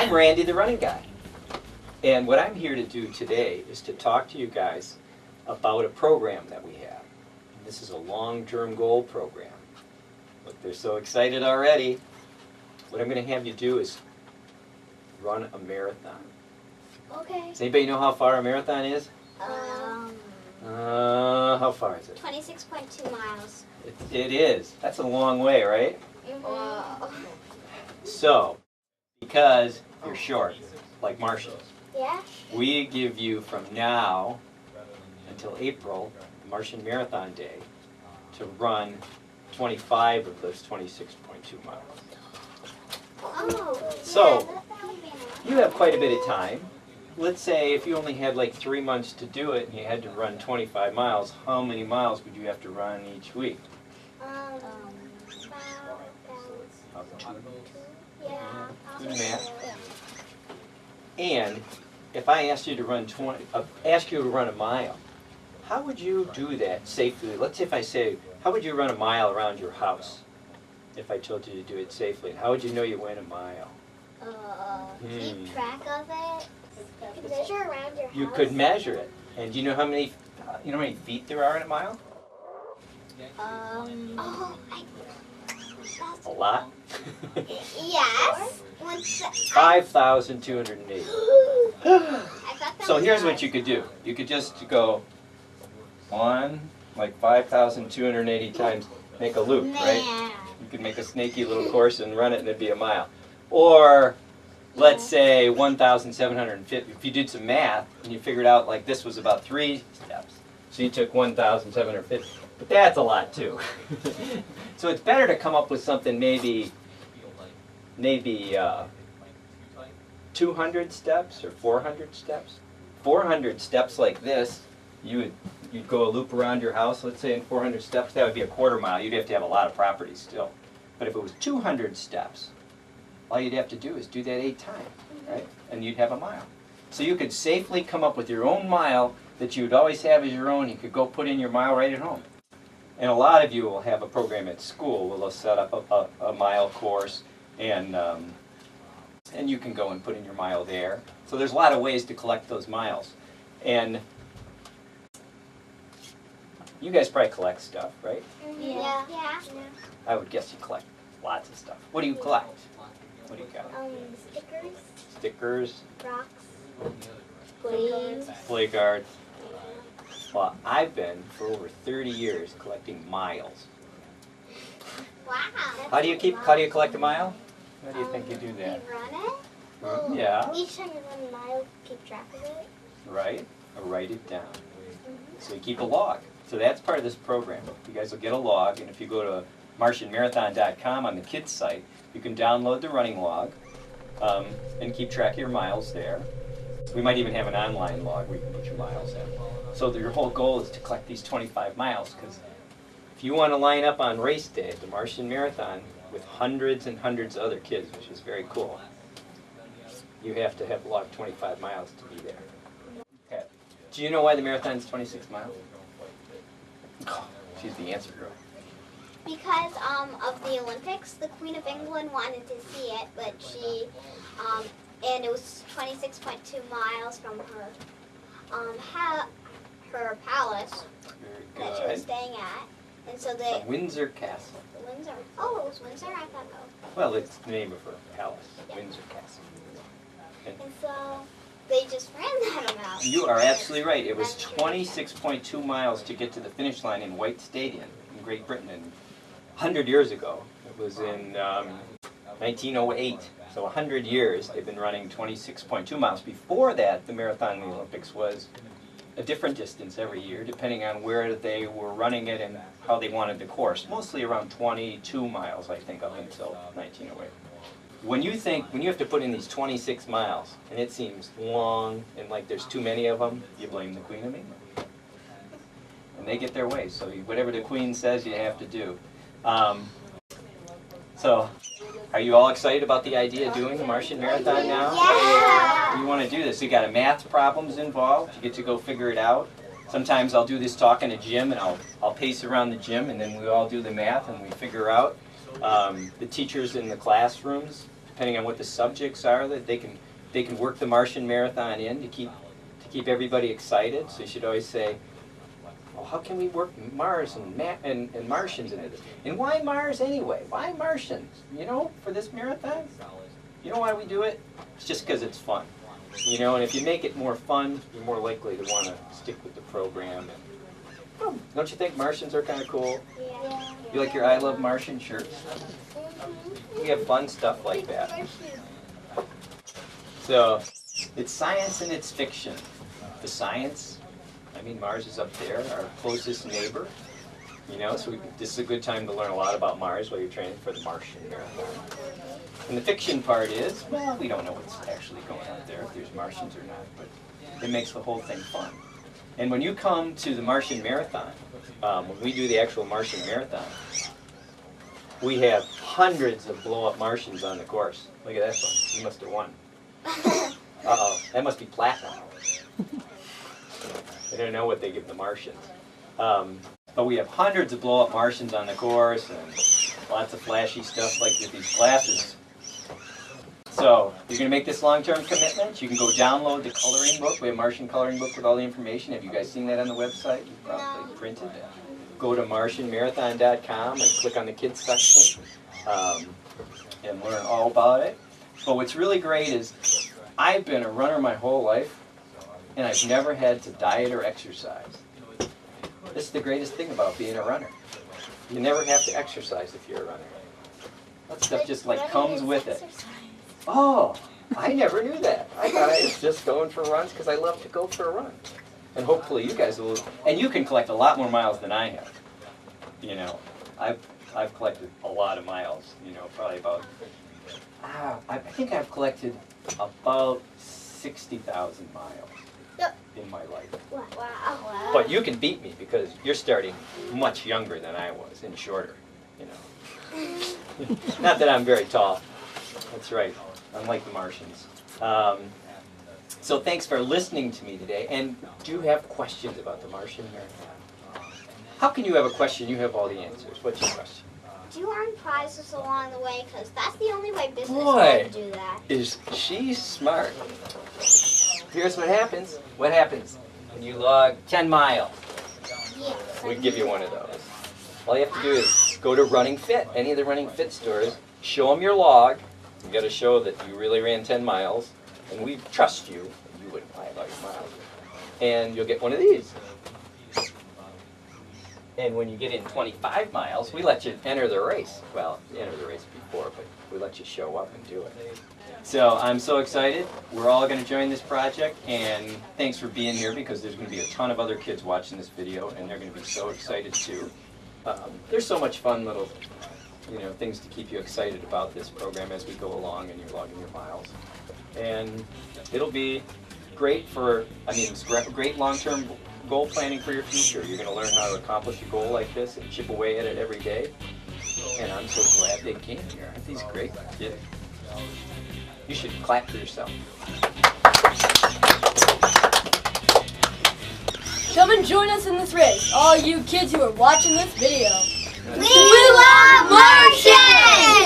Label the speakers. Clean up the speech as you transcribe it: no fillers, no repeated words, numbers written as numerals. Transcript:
Speaker 1: I'm Randy, the running guy. And what I'm here to do today is to talk to you guys about a program that we have. And this is a long-term goal program. Look, they're so excited already. What I'm going to have you do is run a marathon.
Speaker 2: Okay.
Speaker 1: Does anybody know how far a marathon is? How far is it?
Speaker 2: 26.2 miles.
Speaker 1: It is. That's a long way, right?
Speaker 2: Wow.
Speaker 1: So, because you're short, like Martian,
Speaker 2: Yeah?
Speaker 1: we give you from now until April, Martian Marathon Day, to run 25 of those 26.2 miles.
Speaker 2: Oh.
Speaker 1: So,
Speaker 2: that would be nice.
Speaker 1: you have quite a bit of time. Let's say if you only had like 3 months to do it and you had to run 25 miles, how many miles would you have to run each week?
Speaker 2: Yeah.
Speaker 1: Do the math. And if I asked you to run a mile, how would you do that safely? Let's say if I say, how would you run a mile around your house? If I told you to do it safely, how would you know you went a mile?
Speaker 2: Keep track of it. Measure around your house.
Speaker 1: You could measure it. And do you know how many feet there are in a mile?
Speaker 2: That's
Speaker 1: A lot.
Speaker 2: yes.
Speaker 1: 5,280. So here's what you could do. You could just go like 5,280 times, make a loop, right? You could make a snaky little course and run it and it'd be a mile. Or let's say 1,750. If you did some math and you figured out like this was about 3 steps, so you took 1,750. But that's a lot too. So it's better to come up with something maybe 200 steps or 400 steps. 400 steps like this, you'd go a loop around your house, let's say in 400 steps, that would be a quarter mile. You'd have to have a lot of property still. But if it was 200 steps, all you'd have to do is do that 8 times, right? And you'd have a mile. So you could safely come up with your own mile that you would always have as your own. You could go put in your mile right at home. And a lot of you will have a program at school where they'll set up a mile course, and you can go and put in your mile there. So there's a lot of ways to collect those miles. And you guys probably collect stuff, right?
Speaker 2: Yeah.
Speaker 1: I would guess you collect lots of stuff. What do you collect? What do you got?
Speaker 2: Stickers,
Speaker 1: Stickers,
Speaker 2: rocks, flags.
Speaker 1: play cards. Well, I've been for over 30 years collecting miles.
Speaker 2: Wow.
Speaker 1: How do you collect a mile? How do you think you do that?
Speaker 2: You run it?
Speaker 1: Yeah.
Speaker 2: Each time you run a mile, keep track of it.
Speaker 1: Right? Or write it down. So you keep a log. So that's part of this program. You guys will get a log, and if you go to martianmarathon.com on the kids site, you can download the running log and keep track of your miles there. We might even have an online log where you can put your miles in. So your whole goal is to collect these 25 miles, because if you want to line up on race day at the Martian Marathon with hundreds and hundreds of other kids, which is very cool, you have to have logged 25 miles to be there. Okay. Do you know why the marathon is 26 miles? Oh, she's the answer girl.
Speaker 2: Because of the Olympics, the Queen of England wanted to see it, but she, and it was 26.2 miles from her palace that she was staying at, and so they.
Speaker 1: Windsor Castle.
Speaker 2: Windsor. Oh, it was Windsor. I thought so.
Speaker 1: Well, it's the name of her palace,
Speaker 2: Yeah.
Speaker 1: Windsor Castle.
Speaker 2: And so they just ran that amount.
Speaker 1: You are absolutely right. It was 26.2 miles to get to the finish line in White Stadium in Great Britain, and 100 years ago. It was in 1908. So 100 years they've been running 26.2 miles. Before that, the marathon in the Olympics was a different distance every year, depending on where they were running it and how they wanted the course. Mostly around 22 miles, I think, up until 1908. When you have to put in these 26 miles, and it seems long, and like there's too many of them, you blame the Queen of England. And they get their way, so whatever the Queen says, you have to do. So, are you all excited about the idea of doing the Martian Marathon now?
Speaker 2: Yeah!
Speaker 1: You want to do this. You got a math problems involved. You get to go figure it out. Sometimes I'll do this talk in a gym, and I'll pace around the gym, and then we all do the math, and we figure out. The teachers in the classrooms, depending on what the subjects are, that they can work the Martian Marathon in to keep everybody excited. So you should always say, well, how can we work Mars and Martians into this? And why Mars anyway? Why Martians? You know, for this marathon? You know why we do it? It's just because it's fun. You know, and if you make it more fun, you're more likely to want to stick with the program. And, don't you think Martians are kind of cool?
Speaker 2: Yeah.
Speaker 1: You like your I Love Martian shirts? We have fun stuff like that. So, it's science and it's fiction. The science, I mean, Mars is up there, our closest neighbor. You know, so this is a good time to learn a lot about Mars while you're training for the Martian Marathon. And the fiction part is, well, we don't know what's actually going on there, if there's Martians or not, but it makes the whole thing fun. And when you come to the Martian Marathon, when we do the actual Martian Marathon, we have hundreds of blow-up Martians on the course. Look at this one. You must have won. Uh-oh, that must be platinum. I don't know what they give the Martians. But we have hundreds of blow-up Martians on the course and lots of flashy stuff like with these glasses. So, you're going to make this long-term commitment. You can go download the coloring book. We have a Martian coloring book with all the information. Have you guys seen that on the website? You probably printed it. Go to martianmarathon.com and click on the kids section and learn all about it. But what's really great is I've been a runner my whole life, and I've never had to diet or exercise. This is the greatest thing about being a runner. You never have to exercise if you're a runner. That stuff just like comes with it. Oh, I never knew that. I thought I was just going for runs because I love to go for a run. And hopefully you guys will. And you can collect a lot more miles than I have. You know, I've collected a lot of miles. You know, probably about. I think I've collected about 60,000 miles in my life.
Speaker 2: Wow.
Speaker 1: But you can beat me because you're starting much younger than I was and shorter. You know, not that I'm very tall. That's right. Unlike the Martians. So thanks for listening to me today. And do you have questions about the Martian Marathon? How can you have a question? You have all the answers. What's your question?
Speaker 2: Do you earn prizes along the way? Because that's the only way business
Speaker 1: Boy,
Speaker 2: can do that.
Speaker 1: Is she smart. Here's what happens. What happens when you log 10 miles?
Speaker 2: Yes.
Speaker 1: We give you one of those. All you have to do is go to Running Fit, any of the Running Fit stores, show them your log. You got to show that you really ran 10 miles, and we trust you. You wouldn't lie about your miles. And you'll get one of these. And when you get in 25 miles, we let you enter the race. Well, you entered the race before, but we let you show up and do it. So I'm so excited. We're all going to join this project, and thanks for being here because there's going to be a ton of other kids watching this video, and they're going to be so excited too. There's so much fun little things to keep you excited about this program as we go along and you're logging your miles. And it'll be great it's great long-term goal planning for your future. You're going to learn how to accomplish a goal like this and chip away at it every day. And I'm so glad they came here. Aren't these great kids? You should clap for yourself.
Speaker 3: Come and join us in this race, all you kids who are watching this video.
Speaker 2: We love Martians!